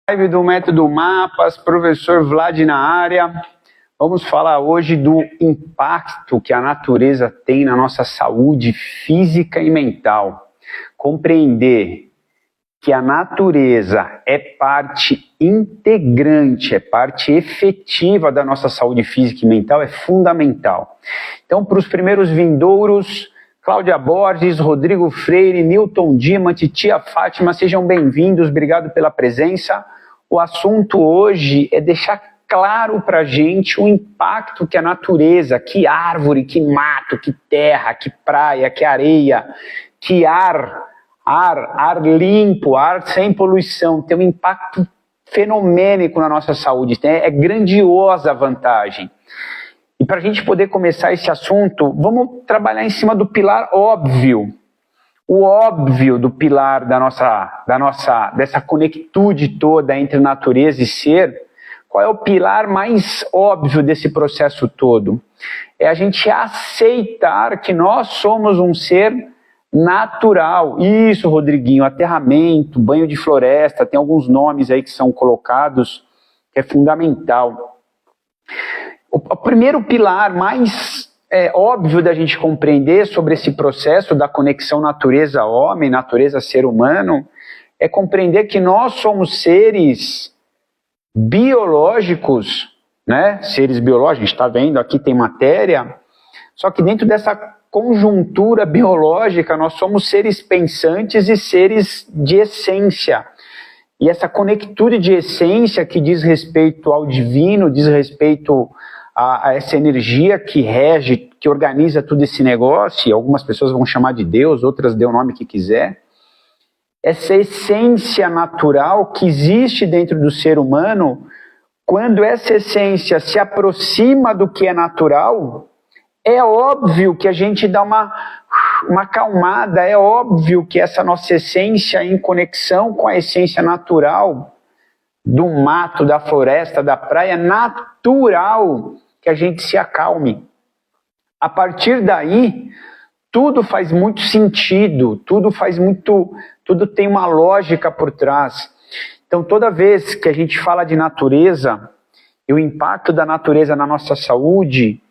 Live do Método Mapas, professor Vlad na área. Vamos falar hoje do impacto que a natureza tem na nossa saúde física e mental. Compreender que a natureza é parte integrante, é parte efetiva da nossa saúde física e mental é fundamental. Então, para os primeiros vindouros, Cláudia Borges, Rodrigo Freire, Newton Dimant, Tia Fátima, sejam bem-vindos, obrigado pela presença. O assunto hoje é deixar claro para a gente o impacto que a natureza, que árvore, que mato, que terra, que praia, que areia, que ar limpo, ar sem poluição, tem um impacto fenomênico na nossa saúde, é grandiosa a vantagem. E para a gente poder começar esse assunto, vamos trabalhar em cima do pilar óbvio. O óbvio do pilar dessa conectude toda entre natureza e ser. Qual é o pilar mais óbvio desse processo todo? É a gente aceitar que nós somos um ser natural. Isso, Rodriguinho, aterramento, banho de floresta, tem alguns nomes aí que são colocados, que é fundamental. O primeiro pilar mais óbvio da gente compreender sobre esse processo da conexão natureza-homem, natureza-ser humano, é compreender que nós somos seres biológicos, né? Seres biológicos, a gente está vendo aqui tem matéria, só que dentro dessa conjuntura biológica nós somos seres pensantes e seres de essência. E essa conectude de essência que diz respeito ao divino, diz respeito a essa energia que rege, que organiza todo esse negócio, e algumas pessoas vão chamar de Deus, outras dê o nome que quiser. Essa essência natural que existe dentro do ser humano, quando essa essência se aproxima do que é natural, é óbvio que a gente dá uma acalmada, é óbvio que essa nossa essência em conexão com a essência natural do mato, da floresta, da praia, é natural que a gente se acalme. A partir daí, tudo faz muito sentido, tudo tem uma lógica por trás. Então, toda vez que a gente fala de natureza e o impacto da natureza na nossa saúde,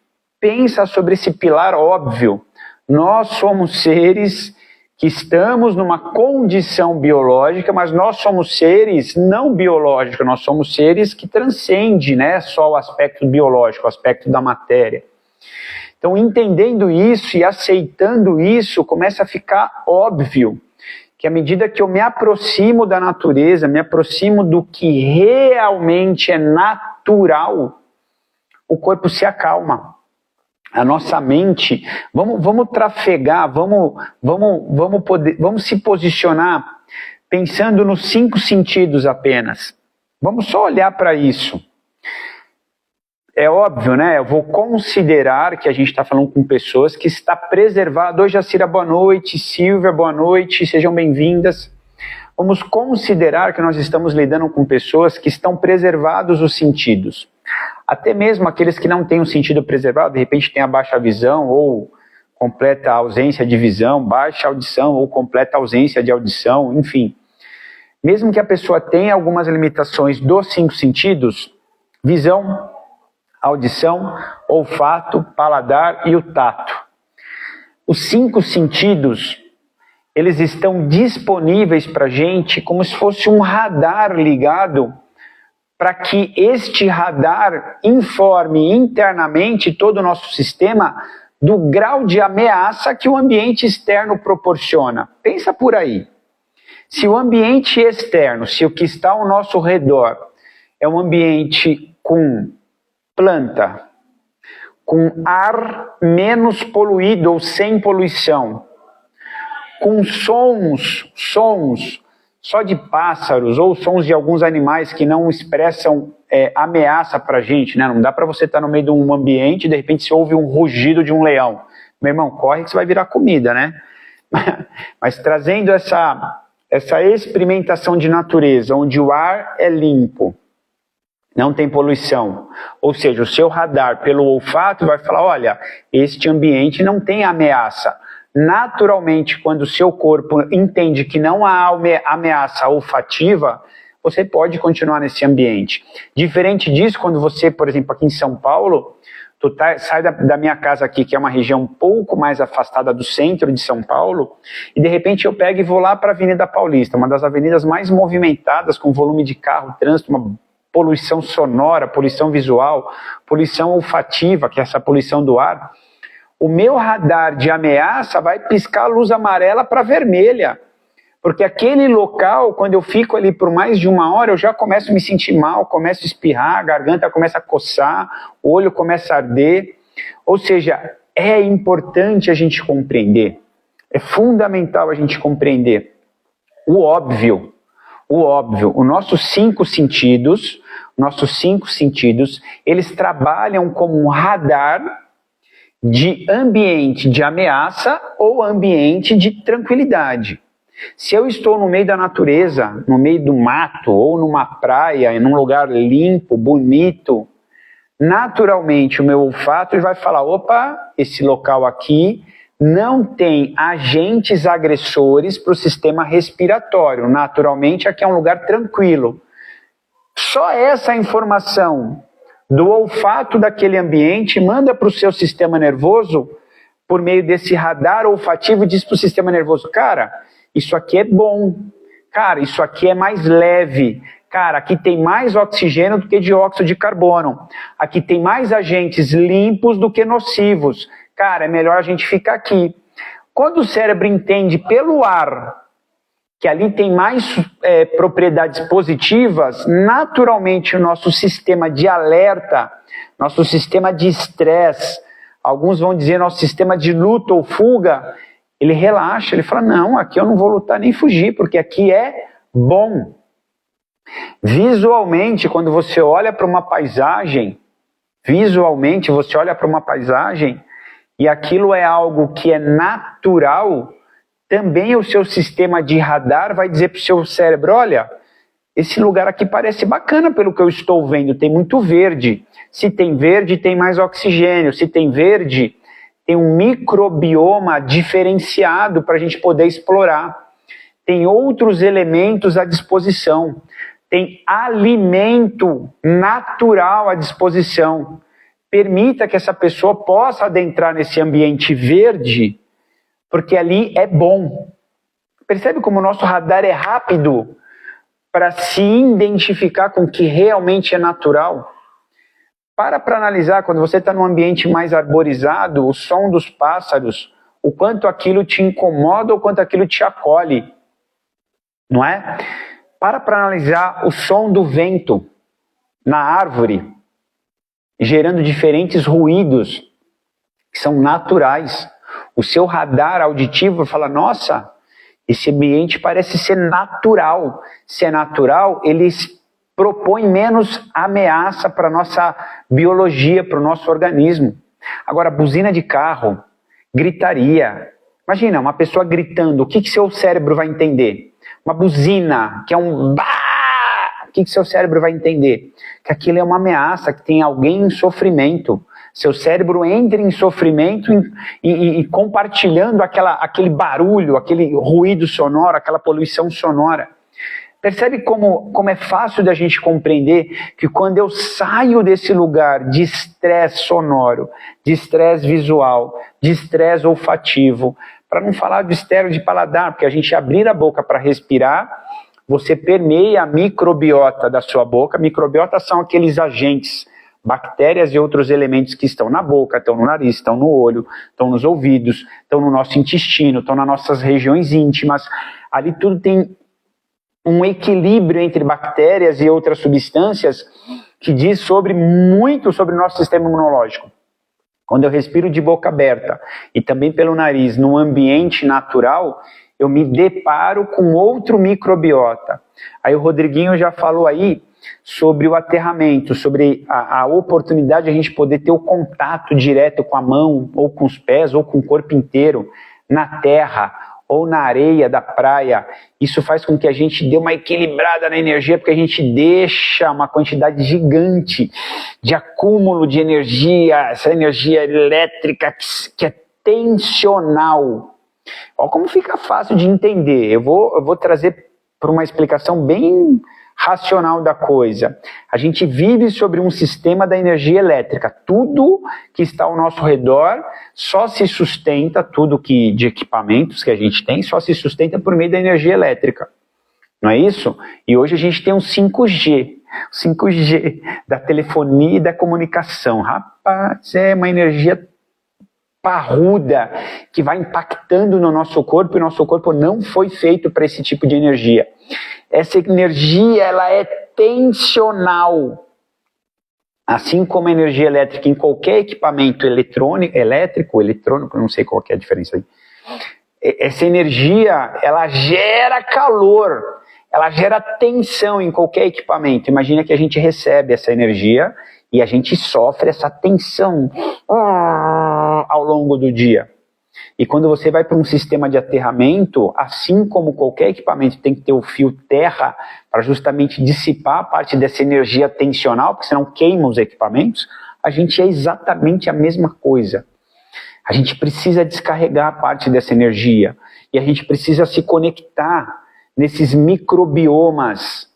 pensa sobre esse pilar óbvio. Nós somos seres que estamos numa condição biológica, mas nós somos seres não biológicos, nós somos seres que transcendem, né, só o aspecto biológico, o aspecto da matéria. Então, entendendo isso e aceitando isso, começa a ficar óbvio que à medida que eu me aproximo da natureza, me aproximo do que realmente é natural, o corpo se acalma. A nossa mente, vamos trafegar, vamos se posicionar pensando nos 5 sentidos apenas. Vamos só olhar para isso. É óbvio, né? Eu vou considerar que a gente está falando com pessoas que está preservado. Oi, Jacira, boa noite. Silvia, boa noite. Sejam bem-vindas. Vamos considerar que nós estamos lidando com pessoas que estão preservados os sentidos. Até mesmo aqueles que não têm um sentido preservado, de repente tem a baixa visão ou completa ausência de visão, baixa audição ou completa ausência de audição, enfim. Mesmo que a pessoa tenha algumas limitações dos 5 sentidos, visão, audição, olfato, paladar e o tato. Os 5 sentidos, eles estão disponíveis para a gente como se fosse um radar ligado para que este radar informe internamente todo o nosso sistema do grau de ameaça que o ambiente externo proporciona. Pensa por aí. Se o ambiente externo, se o que está ao nosso redor é um ambiente com planta, com ar menos poluído ou sem poluição, com sons só de pássaros ou sons de alguns animais que não expressam ameaça para a gente, né? Não dá para você estar no meio de um ambiente e de repente você ouve um rugido de um leão. Meu irmão, corre que você vai virar comida, né? Mas trazendo essa experimentação de natureza, onde o ar é limpo, não tem poluição, ou seja, o seu radar pelo olfato vai falar, olha, este ambiente não tem ameaça. Naturalmente, quando o seu corpo entende que não há ameaça olfativa, você pode continuar nesse ambiente. Diferente disso, quando você, por exemplo, aqui em São Paulo, sai da minha casa aqui, que é uma região um pouco mais afastada do centro de São Paulo, e de repente eu pego e vou lá para a Avenida Paulista, uma das avenidas mais movimentadas, com volume de carro, trânsito, uma poluição sonora, poluição visual, poluição olfativa, que é essa poluição do ar. O meu radar de ameaça vai piscar a luz amarela para vermelha. Porque aquele local, quando eu fico ali por mais de 1 hora, eu já começo a me sentir mal, começo a espirrar, a garganta começa a coçar, o olho começa a arder. Ou seja, é importante a gente compreender, é fundamental a gente compreender o óbvio, os nossos cinco sentidos, eles trabalham como um radar de ambiente de ameaça ou ambiente de tranquilidade. Se eu estou no meio da natureza, no meio do mato, ou numa praia, em um lugar limpo, bonito, naturalmente o meu olfato ele vai falar, opa, esse local aqui não tem agentes agressores para o sistema respiratório. Naturalmente aqui é um lugar tranquilo. Só essa informação do olfato daquele ambiente manda para o seu sistema nervoso, por meio desse radar olfativo, diz para o sistema nervoso, cara, isso aqui é bom, cara, isso aqui é mais leve, cara, aqui tem mais oxigênio do que dióxido de carbono, aqui tem mais agentes limpos do que nocivos, cara, é melhor a gente ficar aqui. Quando o cérebro entende pelo ar que ali tem mais propriedades positivas, naturalmente o nosso sistema de alerta, nosso sistema de estresse, alguns vão dizer nosso sistema de luta ou fuga, ele relaxa, ele fala, não, aqui eu não vou lutar nem fugir, porque aqui é bom. Visualmente, quando você olha para uma paisagem, e aquilo é algo que é natural, também o seu sistema de radar vai dizer para o seu cérebro, olha, esse lugar aqui parece bacana pelo que eu estou vendo, tem muito verde. Se tem verde, tem mais oxigênio. Se tem verde, tem um microbioma diferenciado para a gente poder explorar. Tem outros elementos à disposição. Tem alimento natural à disposição. Permita que essa pessoa possa adentrar nesse ambiente verde, porque ali é bom. Percebe como o nosso radar é rápido para se identificar com o que realmente é natural? Para analisar, quando você está num ambiente mais arborizado, o som dos pássaros, o quanto aquilo te incomoda ou quanto aquilo te acolhe, não é? Para analisar o som do vento na árvore, gerando diferentes ruídos que são naturais. O seu radar auditivo fala, nossa, esse ambiente parece ser natural. Se é natural, ele propõe menos ameaça para a nossa biologia, para o nosso organismo. Agora, buzina de carro, gritaria. Imagina, uma pessoa gritando, o que seu cérebro vai entender? Uma buzina, que é um bah! O que seu cérebro vai entender? Que aquilo é uma ameaça, que tem alguém em sofrimento. Seu cérebro entra em sofrimento e compartilhando aquele barulho, aquele ruído sonoro, aquela poluição sonora. Percebe como é fácil da gente compreender que quando eu saio desse lugar de estresse sonoro, de estresse visual, de estresse olfativo, para não falar de estresse de paladar, porque a gente abrir a boca para respirar, você permeia a microbiota da sua boca. Microbiota são aqueles agentes, bactérias e outros elementos que estão na boca, estão no nariz, estão no olho, estão nos ouvidos, estão no nosso intestino, estão nas nossas regiões íntimas. Ali tudo tem um equilíbrio entre bactérias e outras substâncias que diz muito sobre o nosso sistema imunológico. Quando eu respiro de boca aberta e também pelo nariz, num ambiente natural, eu me deparo com outro microbiota. Aí o Rodriguinho já falou aí sobre o aterramento, sobre a oportunidade de a gente poder ter o contato direto com a mão, ou com os pés, ou com o corpo inteiro, na terra, ou na areia da praia. Isso faz com que a gente dê uma equilibrada na energia, porque a gente deixa uma quantidade gigante de acúmulo de energia, essa energia elétrica que é tensional. Olha como fica fácil de entender. Eu vou trazer para uma explicação bem racional da coisa. A gente vive sobre um sistema da energia elétrica. Tudo que está ao nosso redor só se sustenta, tudo que de equipamentos que a gente tem, só se sustenta por meio da energia elétrica. Não é isso? E hoje a gente tem um 5G. 5G da telefonia e da comunicação. Rapaz, é uma energia parruda que vai impactando no nosso corpo, e nosso corpo não foi feito para esse tipo de energia. Essa energia, ela é tensional. Assim como a energia elétrica em qualquer equipamento elétrico, não sei qual que é a diferença aí. Essa energia, ela gera calor, ela gera tensão em qualquer equipamento. Imagina que a gente recebe essa energia e a gente sofre essa tensão ao longo do dia. E quando você vai para um sistema de aterramento, assim como qualquer equipamento tem que ter o fio terra para justamente dissipar a parte dessa energia tensional, porque senão queima os equipamentos, a gente é exatamente a mesma coisa. A gente precisa descarregar parte dessa energia e a gente precisa se conectar nesses microbiomas,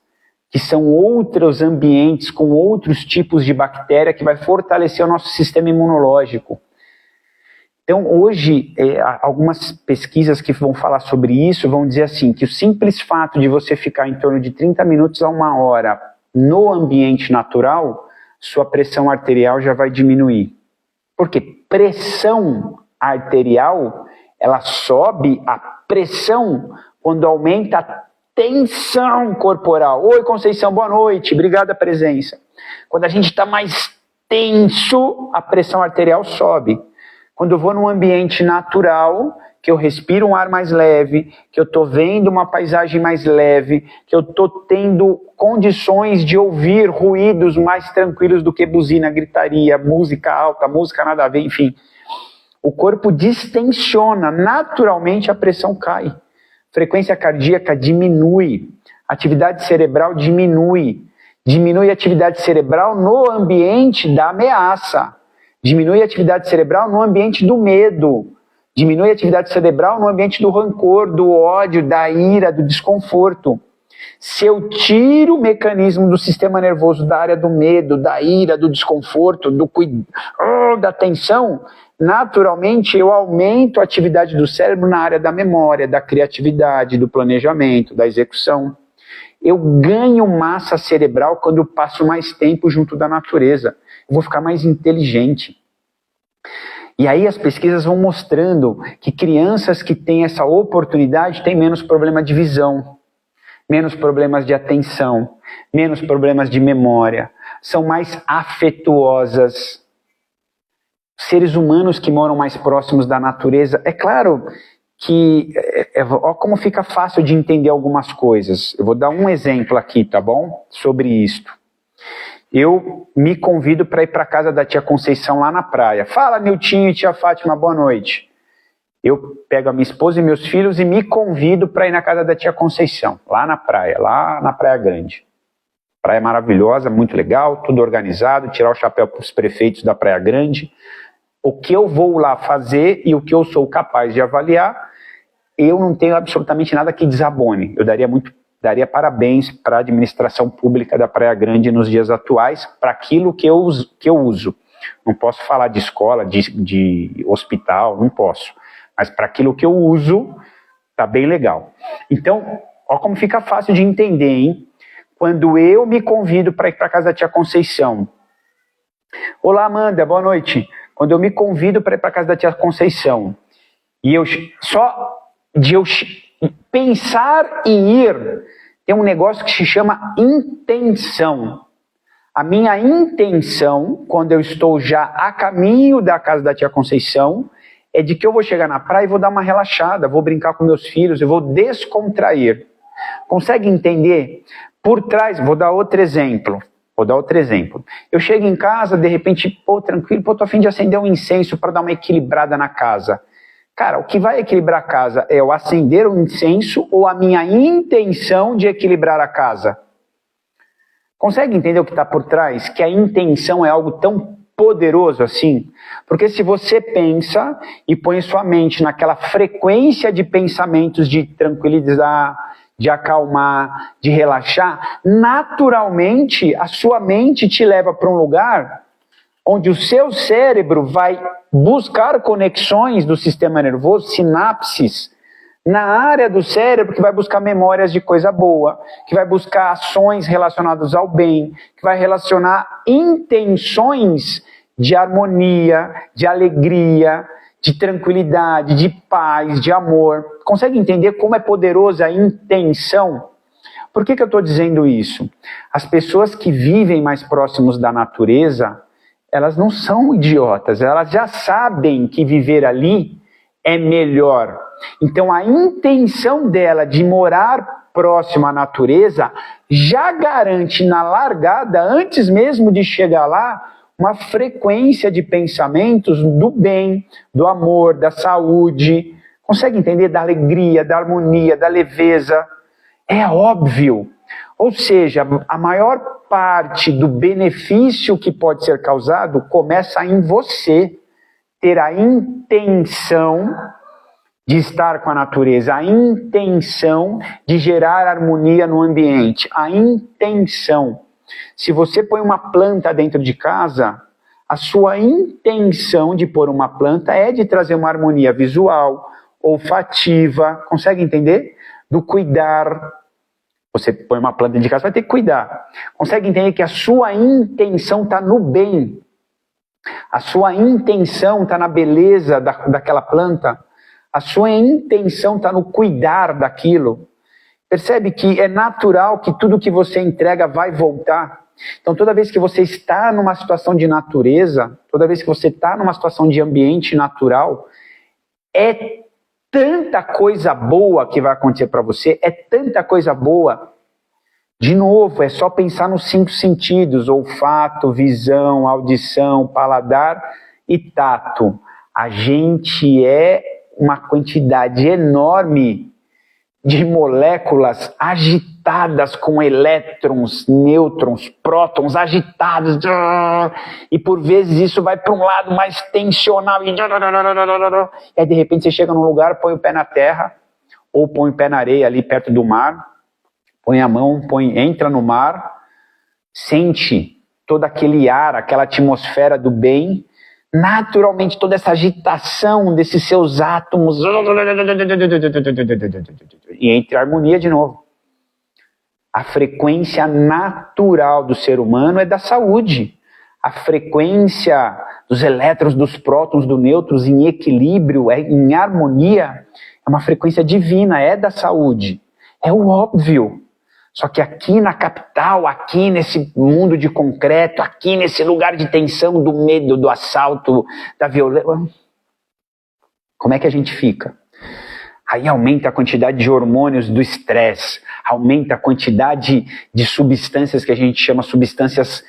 que são outros ambientes com outros tipos de bactéria que vai fortalecer o nosso sistema imunológico. Então, hoje, algumas pesquisas que vão falar sobre isso vão dizer assim, que o simples fato de você ficar em torno de 30 minutos a 1 hora no ambiente natural, sua pressão arterial já vai diminuir. Porque pressão arterial, ela sobe a pressão quando aumenta a tensão corporal. Oi, Conceição, boa noite, obrigado pela presença. Quando a gente está mais tenso, a pressão arterial sobe. Quando eu vou num ambiente natural, que eu respiro um ar mais leve, que eu estou vendo uma paisagem mais leve, que eu estou tendo condições de ouvir ruídos mais tranquilos do que buzina, gritaria, música alta, música nada a ver, enfim. O corpo distensiona, naturalmente a pressão cai. Frequência cardíaca diminui, atividade cerebral diminui. Diminui a atividade cerebral no ambiente da ameaça. Diminui a atividade cerebral no ambiente do medo. Diminui a atividade cerebral no ambiente do rancor, do ódio, da ira, do desconforto. Se eu tiro o mecanismo do sistema nervoso da área do medo, da ira, do desconforto, da tensão, naturalmente eu aumento a atividade do cérebro na área da memória, da criatividade, do planejamento, da execução. Eu ganho massa cerebral quando eu passo mais tempo junto da natureza. Eu vou ficar mais inteligente. E aí as pesquisas vão mostrando que crianças que têm essa oportunidade têm menos problema de visão, menos problemas de atenção, menos problemas de memória, são mais afetuosas. Seres humanos que moram mais próximos da natureza, é claro que, ó como fica fácil de entender algumas coisas. Eu vou dar um exemplo aqui, tá bom? Sobre isto. Eu me convido para ir para a casa da tia Conceição lá na praia. Fala, Niltinho e tia Fátima, boa noite. Eu pego a minha esposa e meus filhos e me convido para ir na casa da tia Conceição, lá na Praia Grande. Praia maravilhosa, muito legal, tudo organizado, tirar o chapéu para os prefeitos da Praia Grande. O que eu vou lá fazer e o que eu sou capaz de avaliar, eu não tenho absolutamente nada que desabone. Eu daria parabéns para a administração pública da Praia Grande nos dias atuais, para aquilo que eu uso. Não posso falar de escola, de hospital, não posso. Mas para aquilo que eu uso, tá bem legal. Então, ó como fica fácil de entender, hein? Quando eu me convido para ir para a casa da tia Conceição. Olá, Amanda, boa noite. Quando eu me convido para ir para a casa da tia Conceição, e só de eu pensar em ir, tem um negócio que se chama intenção. A minha intenção, quando eu estou já a caminho da casa da tia Conceição, é de que eu vou chegar na praia e vou dar uma relaxada, vou brincar com meus filhos, eu vou descontrair. Consegue entender? Por trás, vou dar outro exemplo. Eu chego em casa, de repente, tranquilo, tô a fim de acender um incenso para dar uma equilibrada na casa. Cara, o que vai equilibrar a casa é eu acender o incenso ou a minha intenção de equilibrar a casa? Consegue entender o que está por trás? Que a intenção é algo tão poderoso assim? Porque se você pensa e põe sua mente naquela frequência de pensamentos de tranquilizar, de acalmar, de relaxar, naturalmente a sua mente te leva para um lugar onde o seu cérebro vai buscar conexões do sistema nervoso, sinapses, na área do cérebro que vai buscar memórias de coisa boa, que vai buscar ações relacionadas ao bem, que vai relacionar intenções de harmonia, de alegria, de tranquilidade, de paz, de amor. Consegue entender como é poderosa a intenção? Por que eu estou dizendo isso? As pessoas que vivem mais próximos da natureza, elas não são idiotas, elas já sabem que viver ali é melhor. Então a intenção dela de morar próximo à natureza já garante na largada, antes mesmo de chegar lá, uma frequência de pensamentos do bem, do amor, da saúde. Consegue entender? Da alegria, da harmonia, da leveza. É óbvio. Ou seja, a maior parte do benefício que pode ser causado começa em você ter a intenção de estar com a natureza, a intenção de gerar harmonia no ambiente, a intenção. Se você põe uma planta dentro de casa, a sua intenção de pôr uma planta é de trazer uma harmonia visual, olfativa, consegue entender? Do cuidar. Você põe uma planta dentro de casa, vai ter que cuidar. Consegue entender que a sua intenção está no bem? A sua intenção está na beleza daquela planta? A sua intenção está no cuidar daquilo? Percebe que é natural que tudo que você entrega vai voltar? Então toda vez que você está numa situação de natureza, toda vez que você está numa situação de ambiente natural, é tanta coisa boa que vai acontecer para você, é tanta coisa boa. De novo, é só pensar nos 5 sentidos: olfato, visão, audição, paladar e tato. A gente é uma quantidade enorme de moléculas agitadas com elétrons, nêutrons, prótons agitados, e por vezes isso vai para um lado mais tensional, e aí de repente você chega num lugar, põe o pé na terra, ou põe o pé na areia ali perto do mar, põe a mão, entra no mar, sente todo aquele ar, aquela atmosfera do bem, naturalmente toda essa agitação desses seus átomos, e entra a harmonia de novo. A frequência natural do ser humano é da saúde. A frequência dos elétrons, dos prótons, dos nêutrons em equilíbrio, em harmonia, é uma frequência divina, é da saúde. É o óbvio. Só que aqui na capital, aqui nesse mundo de concreto, aqui nesse lugar de tensão, do medo, do assalto, da violência, como é que a gente fica? Aí aumenta a quantidade de hormônios do estresse, aumenta a quantidade de substâncias que a gente chama substâncias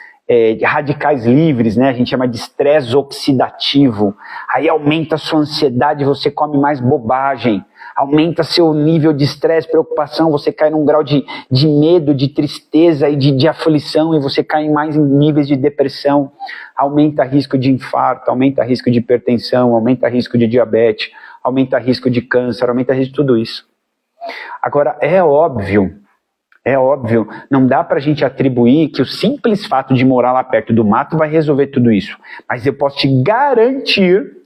radicais livres, né? A gente chama de estresse oxidativo. Aí aumenta a sua ansiedade, você come mais bobagem. Aumenta seu nível de estresse, preocupação, você cai num grau de medo, de tristeza e de aflição, e você cai mais em níveis de depressão. Aumenta risco de infarto, aumenta risco de hipertensão, aumenta risco de diabetes, aumenta risco de câncer, aumenta risco de tudo isso. Agora, é óbvio, não dá pra gente atribuir que o simples fato de morar lá perto do mato vai resolver tudo isso. Mas eu posso te garantir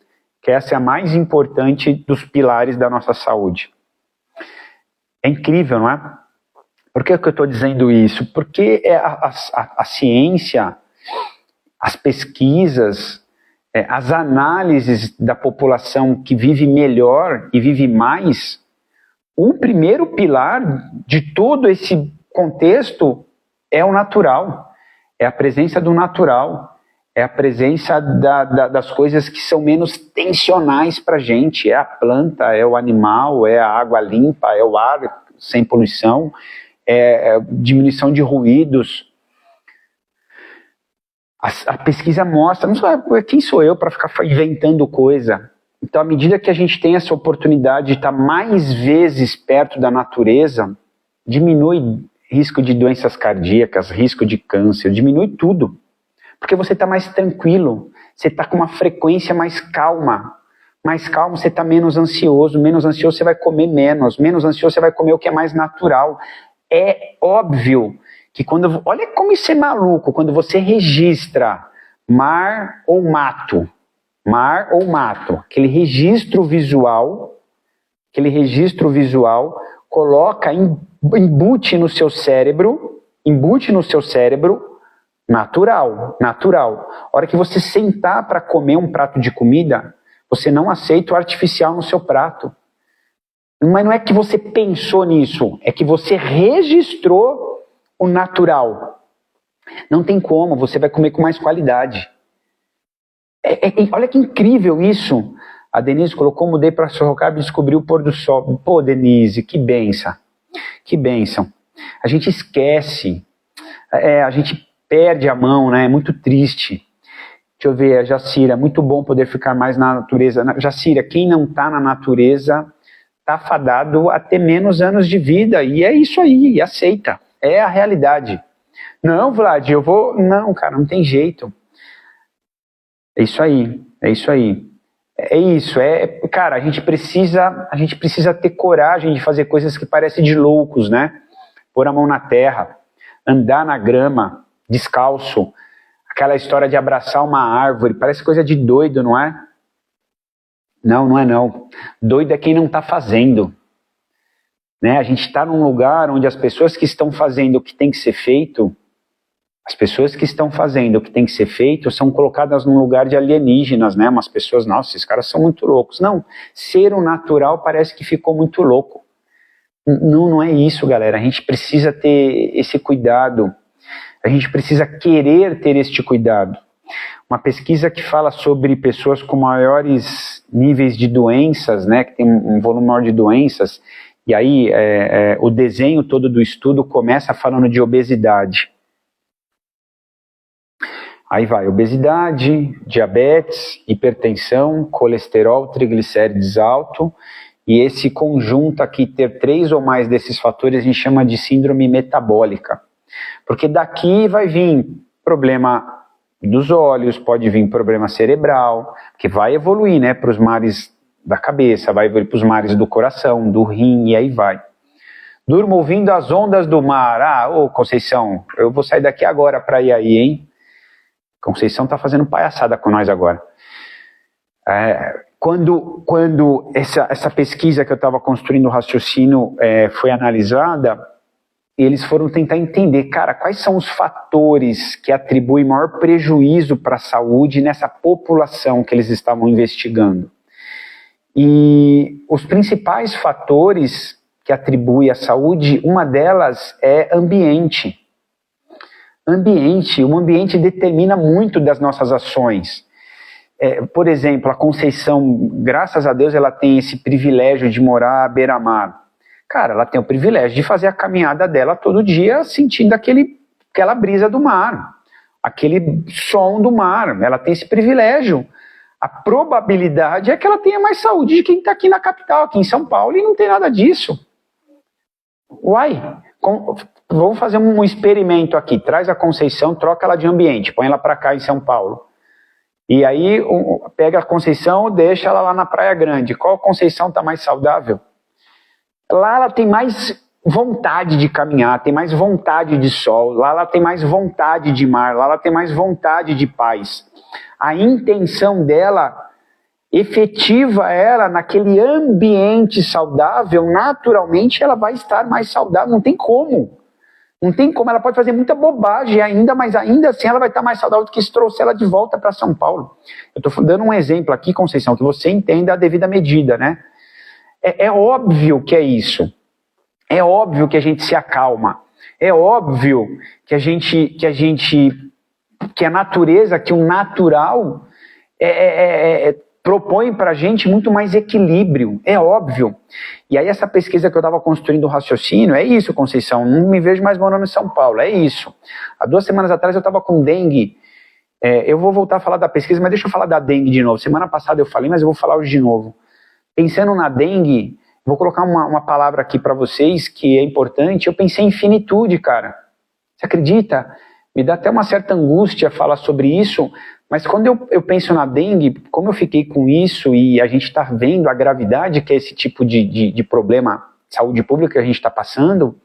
que essa é a mais importante dos pilares da nossa saúde. É incrível, não é? Por que eu estou dizendo isso? Porque a ciência, as pesquisas, as análises da população que vive melhor e vive mais, o primeiro pilar de todo esse contexto é o natural, é a presença do natural. É a presença das coisas que são menos tensionais para a gente. É a planta, é o animal, é a água limpa, é o ar sem poluição, é diminuição de ruídos. A pesquisa mostra, não só quem sou eu para ficar inventando coisa. Então, à medida que a gente tem essa oportunidade de estar mais vezes perto da natureza, diminui risco de doenças cardíacas, risco de câncer, diminui tudo. Porque você está mais tranquilo, você está com uma frequência mais calma, mais calmo você está menos ansioso você vai comer menos ansioso você vai comer o que é mais natural. É óbvio que olha como isso é maluco, quando você registra mar ou mato, aquele registro visual, coloca, embute no seu cérebro, natural. A hora que você sentar para comer um prato de comida, você não aceita o artificial no seu prato. Mas não é que você pensou nisso, é que você registrou o natural. Não tem como, você vai comer com mais qualidade. Olha que incrível isso. A Denise colocou, mudei para Sorocaba e descobri o pôr do sol. Pô, Denise, que bênção. A gente esquece, a gente perde a mão, né? É muito triste. Deixa eu ver, a Jacira, é muito bom poder ficar mais na natureza. Jacira, quem não está na natureza está fadado a ter menos anos de vida, e é isso aí, aceita, é a realidade. Não, Vlad, eu vou... Não, cara, não tem jeito. É isso aí. Cara, a gente precisa ter coragem de fazer coisas que parecem de loucos, né? Pôr a mão na terra, andar na grama, descalço, aquela história de abraçar uma árvore, parece coisa de doido, não é? Não é não. Doido é quem não está fazendo. Né? A gente está num lugar onde as pessoas que estão fazendo o que tem que ser feito, são colocadas num lugar de alienígenas, né? Umas pessoas, nossa, esses caras são muito loucos. Não, ser o natural parece que ficou muito louco. Não é isso, galera. A gente precisa ter esse cuidado. A gente precisa querer ter este cuidado. Uma pesquisa que fala sobre pessoas com maiores níveis de doenças, né, que tem um volume maior de doenças, e aí o desenho todo do estudo começa falando de obesidade. Aí vai obesidade, diabetes, hipertensão, colesterol, triglicérides alto, e esse conjunto aqui, ter 3 ou mais desses fatores, a gente chama de síndrome metabólica. Porque daqui vai vir problema dos olhos, pode vir problema cerebral, que vai evoluir, né, para os mares da cabeça, vai evoluir para os mares do coração, do rim, e aí vai. Durmo ouvindo as ondas do mar. Ô Conceição, eu vou sair daqui agora para ir aí, hein? Conceição tá fazendo palhaçada com nós agora. Quando essa pesquisa que eu estava construindo o raciocínio foi analisada, eles foram tentar entender, cara, quais são os fatores que atribuem maior prejuízo para a saúde nessa população que eles estavam investigando. E os principais fatores que atribuem à saúde, uma delas é ambiente. O ambiente determina muito das nossas ações. Por exemplo, a Conceição, graças a Deus, ela tem esse privilégio de morar à beira-mar. Cara, ela tem o privilégio de fazer a caminhada dela todo dia sentindo aquela brisa do mar, aquele som do mar. Ela tem esse privilégio. A probabilidade é que ela tenha mais saúde de quem está aqui na capital, aqui em São Paulo, e não tem nada disso. Vamos fazer um experimento aqui. Traz a Conceição, troca ela de ambiente, põe ela para cá em São Paulo. E aí pega a Conceição, deixa ela lá na Praia Grande. Qual Conceição está mais saudável? Lá ela tem mais vontade de caminhar, tem mais vontade de sol, lá ela tem mais vontade de mar, lá ela tem mais vontade de paz. A intenção dela efetiva ela naquele ambiente saudável, naturalmente ela vai estar mais saudável, não tem como. Não tem como, ela pode fazer muita bobagem ainda, mas ainda assim ela vai estar mais saudável do que se trouxer ela de volta para São Paulo. Eu estou dando um exemplo aqui, Conceição, que você entenda a devida medida, né? É óbvio que é isso. É óbvio que a gente se acalma. É óbvio que a natureza, que o natural propõe para a gente muito mais equilíbrio. É óbvio. E aí essa pesquisa que eu estava construindo o raciocínio, é isso, Conceição, não me vejo mais morando em São Paulo, é isso. Há 2 semanas atrás eu estava com dengue. Eu vou voltar a falar da pesquisa, mas deixa eu falar da dengue de novo. Semana passada eu falei, mas eu vou falar hoje de novo. Pensando na dengue, vou colocar uma palavra aqui para vocês que é importante. Eu pensei em finitude, cara. Você acredita? Me dá até uma certa angústia falar sobre isso, Mas quando eu penso na dengue, como eu fiquei com isso e a gente está vendo a gravidade que é esse tipo de problema de saúde pública que a gente está passando,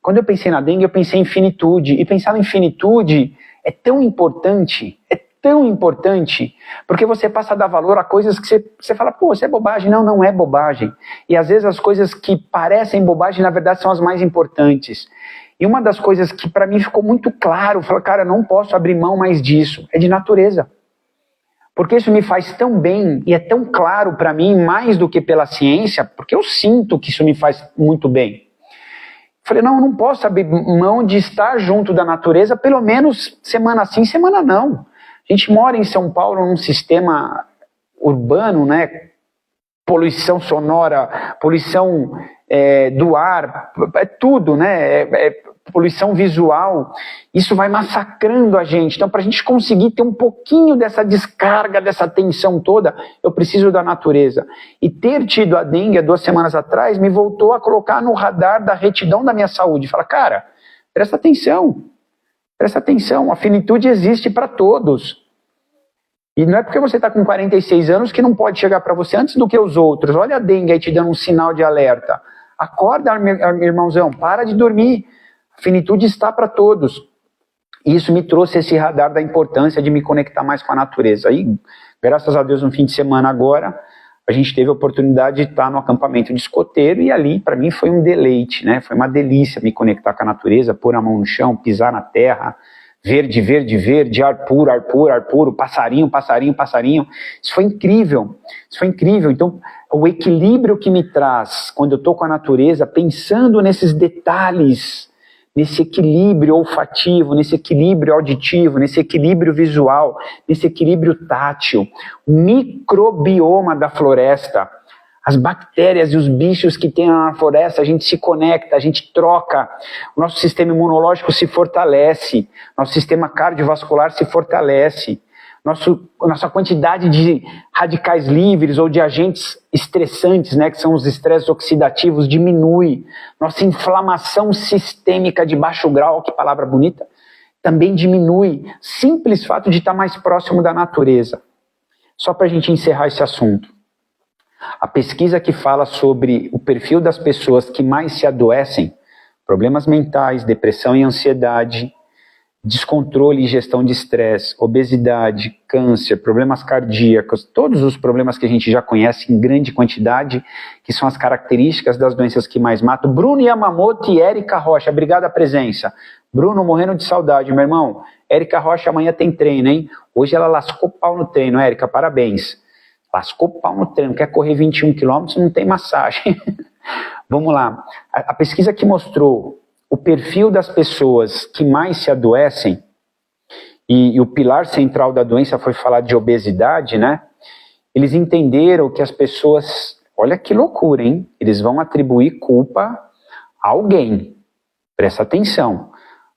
quando eu pensei na dengue, eu pensei em finitude. E pensar em finitude é tão importante, porque você passa a dar valor a coisas que você fala, pô, isso é bobagem. Não, não é bobagem. E às vezes as coisas que parecem bobagem, na verdade, são as mais importantes. E uma das coisas que para mim ficou muito claro, eu falei, cara, eu não posso abrir mão mais disso, é de natureza. Porque isso me faz tão bem e é tão claro para mim, mais do que pela ciência, porque eu sinto que isso me faz muito bem. Falei, não, eu não posso abrir mão de estar junto da natureza, pelo menos semana sim, semana não. A gente mora em São Paulo num sistema urbano, né? Poluição sonora, poluição do ar, é tudo, né? Poluição visual. Isso vai massacrando a gente. Então, para a gente conseguir ter um pouquinho dessa descarga, dessa tensão toda, eu preciso da natureza. E ter tido a dengue há 2 semanas atrás me voltou a colocar no radar da retidão da minha saúde. Fala, cara, presta atenção, a finitude existe para todos. E não é porque você está com 46 anos que não pode chegar para você antes do que os outros. Olha a dengue aí te dando um sinal de alerta. Acorda, irmãozão, para de dormir. A finitude está para todos. E isso me trouxe esse radar da importância de me conectar mais com a natureza. E, graças a Deus, no fim de semana agora, a gente teve a oportunidade de estar no acampamento de escoteiro e ali, para mim, foi um deleite, né? Foi uma delícia me conectar com a natureza, pôr a mão no chão, pisar na terra, verde, verde, verde, ar puro, passarinho, passarinho, passarinho. Isso foi incrível. Então, o equilíbrio que me traz quando eu estou com a natureza, pensando nesses detalhes, nesse equilíbrio olfativo, nesse equilíbrio auditivo, nesse equilíbrio visual, nesse equilíbrio tátil, o microbioma da floresta, as bactérias e os bichos que tem na floresta, a gente se conecta, a gente troca, o nosso sistema imunológico se fortalece, nosso sistema cardiovascular se fortalece, nossa quantidade de radicais livres ou de agentes estressantes, né, que são os estresses oxidativos, diminui, nossa inflamação sistêmica de baixo grau, que palavra bonita, também diminui, simples fato de estar mais próximo da natureza. Só para a gente encerrar esse assunto. A pesquisa que fala sobre o perfil das pessoas que mais se adoecem, problemas mentais, depressão e ansiedade, descontrole e gestão de estresse, obesidade, câncer, problemas cardíacos, todos os problemas que a gente já conhece em grande quantidade, que são as características das doenças que mais matam. Bruno Yamamoto e Érica Rocha, obrigado a presença. Bruno, morrendo de saudade, meu irmão. Érica Rocha, amanhã tem treino, hein? Hoje ela lascou pau no treino, Érica, parabéns. Lascou pau no treino, quer correr 21 quilômetros, não tem massagem. Vamos lá. A pesquisa que mostrou o perfil das pessoas que mais se adoecem, e o pilar central da doença foi falar de obesidade, né? Eles entenderam que as pessoas, olha que loucura, hein? Eles vão atribuir culpa a alguém. Presta atenção.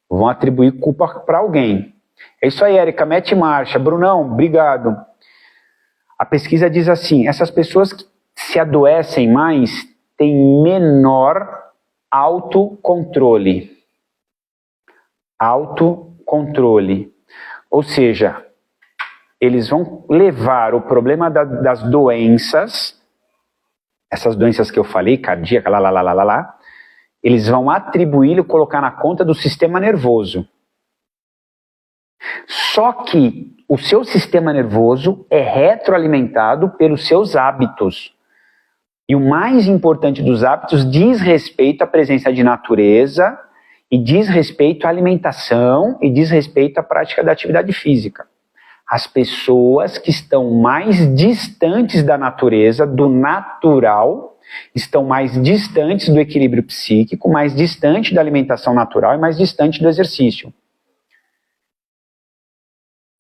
Vão atribuir culpa para alguém. É isso aí, Érica, mete marcha. Brunão, obrigado. A pesquisa diz assim, essas pessoas que se adoecem mais têm menor autocontrole. Autocontrole. Ou seja, eles vão levar o problema das doenças, essas doenças que eu falei, cardíaca, eles vão atribuí-lo, colocar na conta do sistema nervoso. Só que o seu sistema nervoso é retroalimentado pelos seus hábitos. E o mais importante dos hábitos diz respeito à presença de natureza, e diz respeito à alimentação, e diz respeito à prática da atividade física. As pessoas que estão mais distantes da natureza, do natural, estão mais distantes do equilíbrio psíquico, mais distante da alimentação natural e mais distante do exercício.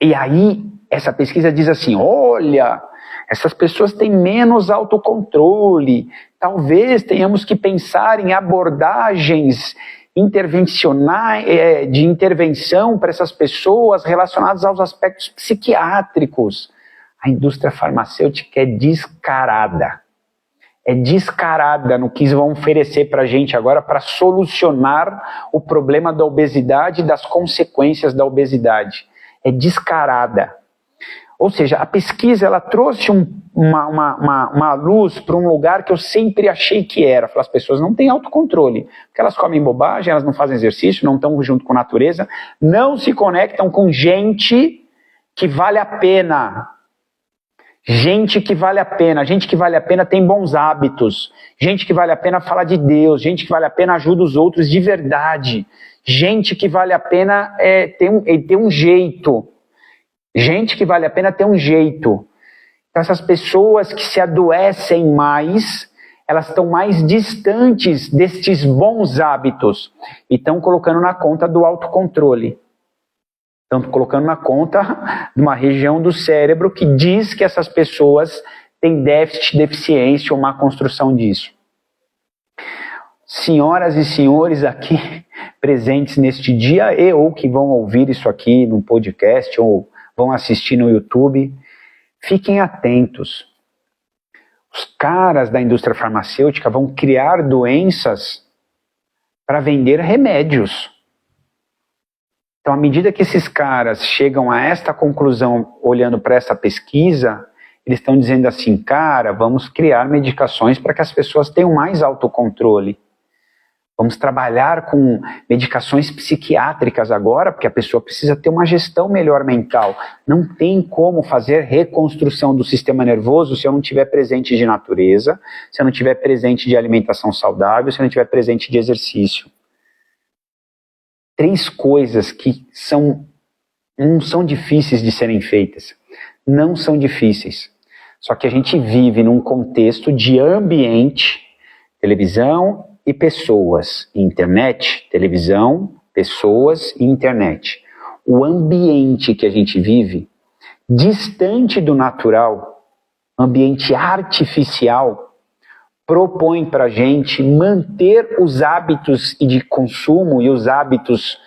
E aí, essa pesquisa diz assim, olha, essas pessoas têm menos autocontrole, talvez tenhamos que pensar em abordagens intervencionais, de intervenção para essas pessoas relacionadas aos aspectos psiquiátricos. A indústria farmacêutica é descarada no que vão oferecer para a gente agora para solucionar o problema da obesidade e das consequências da obesidade. É descarada. Ou seja, a pesquisa ela trouxe uma luz para um lugar que eu sempre achei que era. As pessoas não têm autocontrole, porque elas comem bobagem, elas não fazem exercício, não estão junto com a natureza, não se conectam com gente que vale a pena. Gente que vale a pena tem bons hábitos, gente que vale a pena fala de Deus, gente que vale a pena ajuda os outros de verdade, gente que vale a pena ter um jeito, gente que vale a pena ter um jeito. Então essas pessoas que se adoecem mais, elas estão mais distantes destes bons hábitos e estão colocando na conta do autocontrole. Estão colocando na conta de uma região do cérebro que diz que essas pessoas têm déficit, deficiência ou má construção disso. Senhoras e senhores aqui presentes neste dia e ou que vão ouvir isso aqui no podcast ou vão assistir no YouTube, fiquem atentos. Os caras da indústria farmacêutica vão criar doenças para vender remédios. Então, à medida que esses caras chegam a esta conclusão, olhando para essa pesquisa, eles estão dizendo assim, cara, vamos criar medicações para que as pessoas tenham mais autocontrole. Vamos trabalhar com medicações psiquiátricas agora, porque a pessoa precisa ter uma gestão melhor mental. Não tem como fazer reconstrução do sistema nervoso se eu não tiver presente de natureza, se eu não tiver presente de alimentação saudável, se eu não tiver presente de exercício. 3 coisas que não são difíceis de serem feitas. Não são difíceis. Só que a gente vive num contexto de ambiente, televisão e pessoas. Internet, televisão, pessoas e internet. O ambiente que a gente vive, distante do natural, ambiente artificial, propõe para a gente manter os hábitos de consumo e os hábitos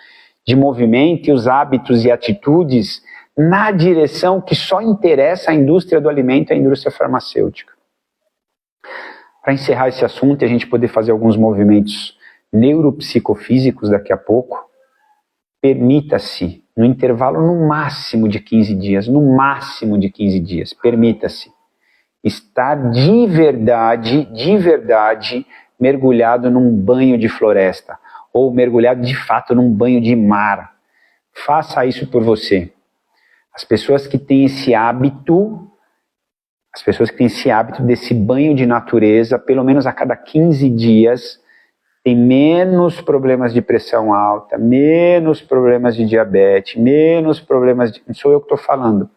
de movimento e os hábitos e atitudes na direção que só interessa à indústria do alimento e à indústria farmacêutica. Para encerrar esse assunto e a gente poder fazer alguns movimentos neuropsicofísicos daqui a pouco, permita-se, no intervalo no máximo de 15 dias, permita-se estar de verdade, mergulhado num banho de floresta, ou mergulhado de fato num banho de mar. Faça isso por você. As pessoas que têm esse hábito desse banho de natureza, pelo menos a cada 15 dias, tem menos problemas de pressão alta, menos problemas de diabetes, menos problemas de... Não sou eu que estou falando.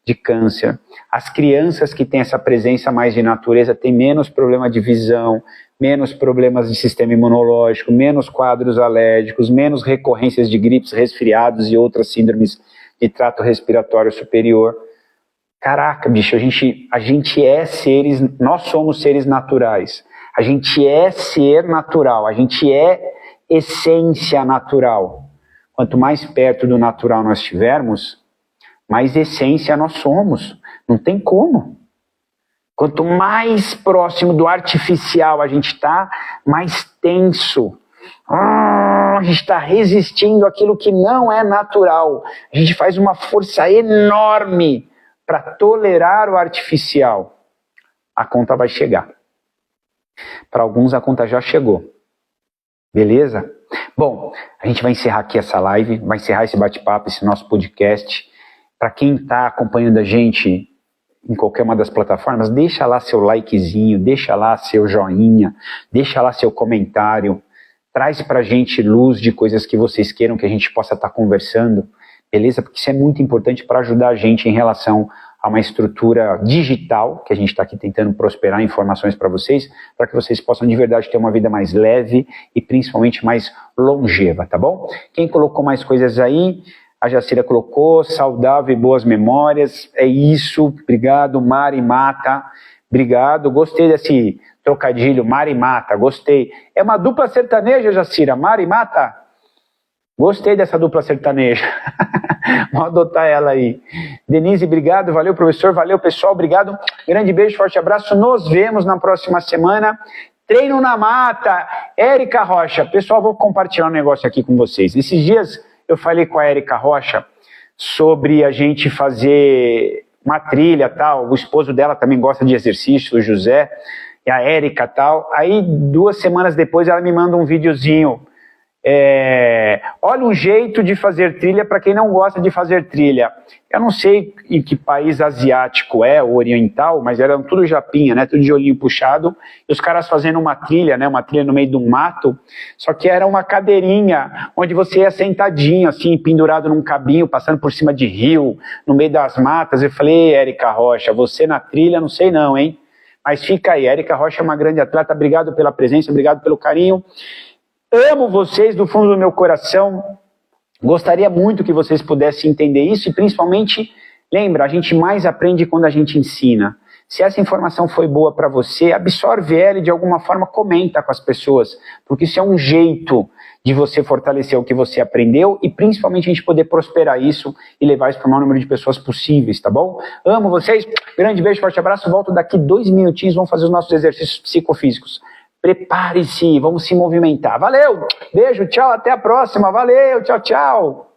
De câncer. As crianças que têm essa presença mais de natureza têm menos problema de visão, menos problemas de sistema imunológico, menos quadros alérgicos, menos recorrências de gripes, resfriados e outras síndromes de trato respiratório superior. Caraca, bicho, a gente é seres, nós somos seres naturais. A gente é ser natural, a gente é essência natural. Quanto mais perto do natural nós estivermos, mais essência nós somos. Não tem como. Quanto mais próximo do artificial a gente está, mais tenso. A gente está resistindo àquilo que não é natural. A gente faz uma força enorme para tolerar o artificial. A conta vai chegar. Para alguns a conta já chegou. Beleza? Bom, a gente vai encerrar aqui essa live, vai encerrar esse bate-papo, esse nosso podcast. Para quem está acompanhando a gente em qualquer uma das plataformas, deixa lá seu likezinho, deixa lá seu joinha, deixa lá seu comentário, traz para a gente luz de coisas que vocês queiram que a gente possa estar conversando, beleza? Porque isso é muito importante para ajudar a gente em relação a uma estrutura digital, que a gente está aqui tentando prosperar informações para vocês, para que vocês possam de verdade ter uma vida mais leve e principalmente mais longeva, tá bom? Quem colocou mais coisas aí? A Jacira colocou, saudável e boas memórias, é isso, obrigado, Mari Mata, obrigado, gostei desse trocadilho, Mari Mata, gostei. É uma dupla sertaneja, Jacira, Mari Mata? Gostei dessa dupla sertaneja, vamos adotar ela aí. Denise, obrigado, valeu professor, valeu pessoal, obrigado, grande beijo, forte abraço, nos vemos na próxima semana. Treino na Mata, Érica Rocha, pessoal, vou compartilhar um negócio aqui com vocês. Esses dias eu falei com a Érica Rocha sobre a gente fazer uma trilha tal, o esposo dela também gosta de exercício, o José, e a Érica tal. Aí 2 semanas depois ela me manda um videozinho. Olha um jeito de fazer trilha para quem não gosta de fazer trilha. Eu não sei em que país asiático ou oriental, mas eram tudo japinha, né? Tudo de olhinho puxado, e os caras fazendo uma trilha, né? Uma trilha no meio de um mato, só que era uma cadeirinha, onde você ia sentadinho, assim, pendurado num cabinho, passando por cima de rio, no meio das matas. Eu falei, Érica Rocha, você na trilha, não sei não, hein? Mas fica aí, Érica Rocha é uma grande atleta, obrigado pela presença, obrigado pelo carinho. Amo vocês do fundo do meu coração, gostaria muito que vocês pudessem entender isso e principalmente, lembra, a gente mais aprende quando a gente ensina. Se essa informação foi boa para você, absorve ela e de alguma forma comenta com as pessoas, porque isso é um jeito de você fortalecer o que você aprendeu e principalmente a gente poder prosperar isso e levar isso para o maior número de pessoas possíveis, tá bom? Amo vocês, grande beijo, forte abraço, volto daqui 2 minutinhos, vamos fazer os nossos exercícios psicofísicos. Prepare-se, vamos se movimentar. Valeu, beijo, tchau, até a próxima, valeu, tchau, tchau.